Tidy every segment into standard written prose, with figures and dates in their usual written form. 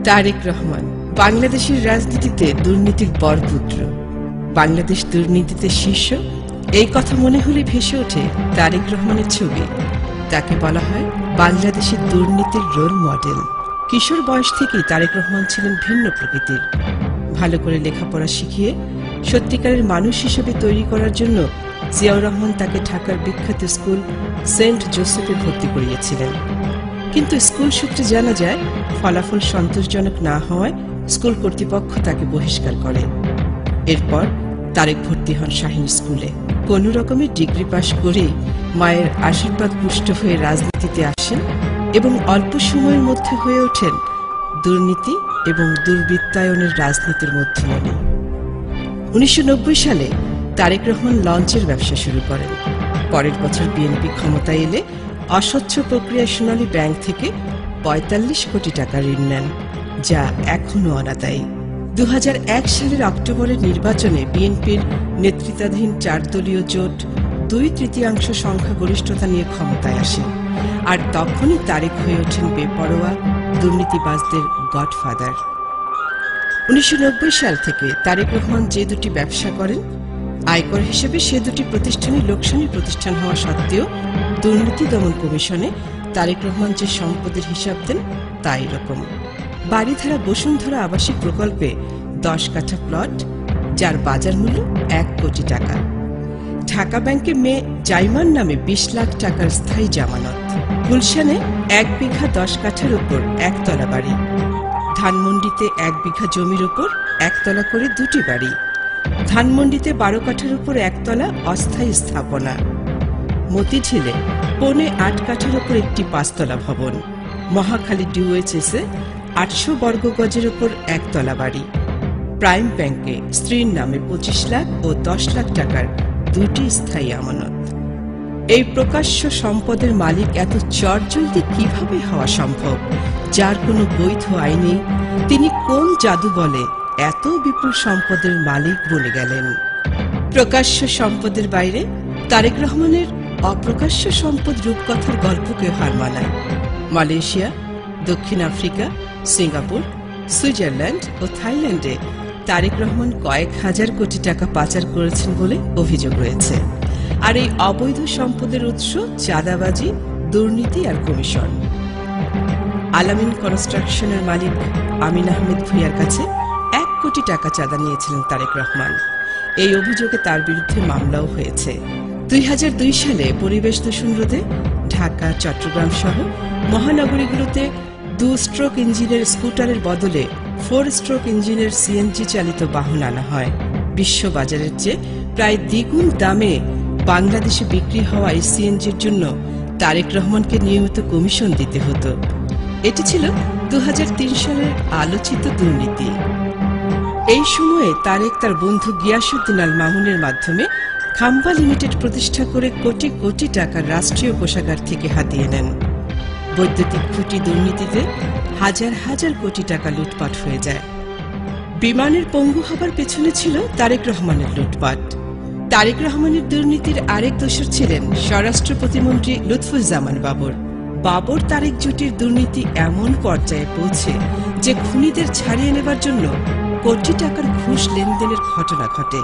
তারেক রহমান বাংলাদেশের রাজনীতিতে দুর্নীতির বরপুত্র। বাংলাদেশ দুর্নীতিতে শীর্ষ, এই কথা মনে হলে ভেসে ওঠে তারেক রহমানের ছবি। তাকে বলা হয় বাংলাদেশের দুর্নীতির রোল মডেল। কিশোর বয়স থেকেই তারেক রহমান ছিলেন ভিন্ন প্রকৃতির। ভালো করে লেখাপড়া শিখিয়ে সত্যিকারের মানুষ হিসেবে তৈরি করার জন্য জিয়াউর রহমান তাকে ঢাকার বিখ্যাত স্কুল সেন্ট জোসেফে ভর্তি করিয়েছিলেন। কিন্তু স্কুল সূত্রে জানা যায়, ফলাফল সন্তোষজনক না হওয়ায় স্কুল কর্তৃপক্ষ তাকে বহিষ্কার করে। এরপর তারেক ভর্তি হন শাহীন স্কুলে। কোনো রকমের ডিগ্রি পাশ করে মায়ের আশীর্বাদ পুষ্ট হয়ে রাজনীতিতে আসেন এবং অল্প সময়ের মধ্যে হয়ে ওঠেন দুর্নীতি এবং দুর্বৃত্তায়নের রাজনীতির মধ্যমণি। 1990 সালে তারেক রহমান লঞ্চের ব্যবসা শুরু করেন। পরের বছর বিএনপি ক্ষমতায় এলে অস্বচ্ছ প্রক্রিয়া সোনালী ব্যাংক থেকে ৪৫ কোটি টাকা ঋণ নেন, যা এখনও অনাদায়ী। 2001 সালের অক্টোবরের নির্বাচনে বিএনপির নেতৃত্বাধীন 4 দলীয় জোট 2/3 সংখ্যাগরিষ্ঠতা নিয়ে ক্ষমতায় আসে। আর তখনই তারেক হয়ে ওঠেন বেপরোয়া দুর্নীতিবাজদের গডফাদার। 1990 সাল থেকে তারেক রহমান যে দুটি ব্যবসা করেন, আয়কর হিসেবে সে দুটি প্রতিষ্ঠানই লোকসানি প্রতিষ্ঠান হওয়া সত্ত্বেও দুর্নীতি দমন কমিশনে তারেক রহমান যে সম্পদের হিসাব দেন তা এরকম। বাড়িধারা বসুন্ধরা আবাসিক প্রকল্পে 10 কাঠা প্লট, যার বাজার মূল্য 1 কোটি টাকা। ঢাকা ব্যাংকে মেয়ে জাইমান নামে 20 লাখ টাকার স্থায়ী জামানত। গুলশানে 1 বিঘা 10 কাঠার উপর একতলা বাড়ি। ধানমন্ডিতে 1 বিঘা জমির উপর একতলা করে 2টি বাড়ি। ধানমন্ডিতে 12 কাঠার উপর একতলা অস্থায়ী স্থাপনা। মতিঝিলে 8.25 কাঠার উপর একটি 5তলা ভবন। মহাখালী ডিওএইচএসে 800 বর্গ গজের উপর একতলা বাড়ি। প্রাইম ব্যাংকে স্ত্রীর নামে 25 লাখ ও 10 লাখ টাকার 2টি স্থায়ী আমানত। এই প্রকাশ্য সম্পদের মালিক এত চটজলদি কিভাবে হওয়া সম্ভব, যার কোনো বৈধ আইন নেই? তিনি কোন জাদু বলে এত বিপুল সম্পদের মালিক বনে গেলেন? প্রকাশ্য সম্পদের বাইরে তারেক রহমানের অপ্রকাশ্য সম্পদ রূপকথার গল্পকে হার মানায়। মালয়েশিয়া, দক্ষিণ আফ্রিকা, সিঙ্গাপুর, সুইজারল্যান্ড ও থাইল্যান্ডে তারেক রহমান কয়েক হাজার কোটি টাকা পাচার করেছেন বলে অভিযোগ রয়েছে। আর এই অবৈধ সম্পদের উৎস চাঁদাবাজি, দুর্নীতি আর কমিশন। আলামিন কনস্ট্রাকশনের মালিক আমিন আহমেদ ভূঁইয়ার কাছে 1 কোটি টাকা চাঁদা নিয়েছিলেন তারেক রহমান। এই অভিযোগে তার বিরুদ্ধে মামলাও হয়েছে। 2002 সালে পরিবেশ দূষণ রোধে ঢাকা, চট্টগ্রাম সহ মহানগরীগুলোতে 2 স্ট্রোক ইঞ্জিনের স্কুটারের বদলে 4 স্ট্রোক ইঞ্জিনের সিএনজি চালিত বাহন আনা হয়। বিশ্ববাজারের চেয়ে প্রায় দ্বিগুণ দামে বাংলাদেশে বিক্রি হওয়া এই সিএনজির জন্য তারেক রহমানকে নিয়মিত কমিশন দিতে হতো। এটি ছিল 2003 সালের আলোচিত দুর্নীতি। এই সময়ে তারেক তার বন্ধু গিয়াসউদ্দিন আল মামুনের মাধ্যমে খাম্বা লিমিটেড প্রতিষ্ঠা করে কোটি কোটি টাকা রাষ্ট্রীয় কোষাগার থেকে হাতিয়ে নেন। বৈদ্যুতিক খুঁটি দুর্নীতিতে হাজার হাজার কোটি টাকা লুটপাট হয়ে যায়। বিমানের পঙ্গু হবার পেছনে ছিল তারেক রহমানের লুটপাট। তারেক রহমানের দুর্নীতির আরেক দোষর ছিলেন স্বরাষ্ট্র প্রতিমন্ত্রী লুৎফুজ্জামান বাবর। বাবর তারেক জুটির দুর্নীতি এমন পর্যায়ে পৌঁছে যে খুনিদের ছাড়িয়ে নেবার জন্য কোটি টাকার ঘুষ লেনদেনের ঘটনা ঘটে।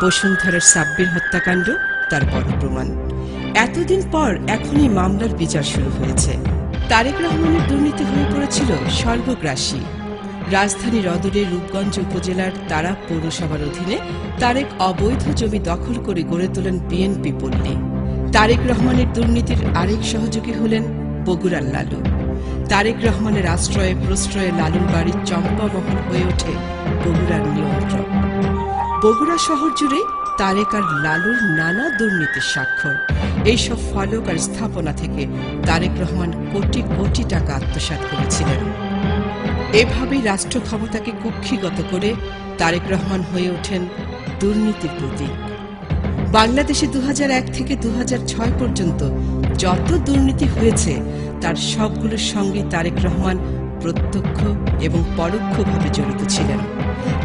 বসুন্ধরার সাব্বির হত্যাকাণ্ড তার বড় প্রমাণ। এতদিন পর এখনই মামলার বিচার শুরু হয়েছে। তারেক রহমানের দুর্নীতি হয়ে পড়েছিল সর্বগ্রাসী। রাজধানীর অদূরে রূপগঞ্জ উপজেলার তারা পৌরসভার অধীনে তারেক অবৈধ জমি দখল করে গড়ে তোলেন বিএনপি পল্লী। তারেক রহমানের দুর্নীতির আরেক সহযোগী হলেন বগুড়ার লালু। তারেক রহমানের আশ্রয়ে প্রশ্রয়ে লালুর বাড়ির চম্পামহল হয়ে ওঠে বগুড়ার নিয়ন্ত্রক। বগুড়া শহর জুড়ে তারেক আর লালুর নানা দুর্নীতির স্বাক্ষর। এইসব ফলক আর স্থাপনা থেকে তারেক রহমান কোটি কোটি টাকা আত্মসাৎ করেছিলেন। এভাবেই রাষ্ট্র ক্ষমতাকে কুক্ষিগত করে তারেক রহমান হয়ে ওঠেন দুর্নীতির প্রতীক। বাংলাদেশে 2001 থেকে 2006 পর্যন্ত যত দুর্নীতি হয়েছে তার সবগুলোর সঙ্গে তারেক রহমান প্রত্যক্ষ এবং পরোক্ষভাবে জড়িত ছিলেন।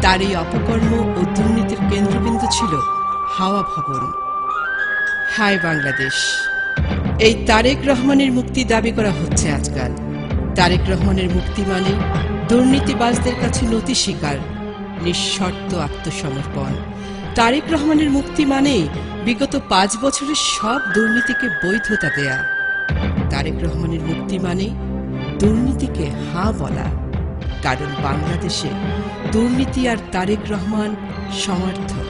তার এই অপকর্ম ও দুর্নীতির কেন্দ্রবিন্দু ছিল হাওয়া ভবন। হায় বাংলাদেশ! এই তারেক রহমানের মুক্তি দাবি করা হচ্ছে আজকাল। তারেক রহমানের মুক্তি মানে দুর্নীতিবাজদের কাছে নতি স্বীকার, নিঃশর্ত আত্মসমর্পণ। তারেক রহমানের মুক্তি মানেই বিগত 5 বছরের সব দুর্নীতিকে বৈধতা দেয়া। তারেক রহমানের মুক্তি মানে দুর্নীতিকে হাঁ বলা, কারণ বাংলাদেশে দুর্নীতি আর তারেক রহমান সমার্থক।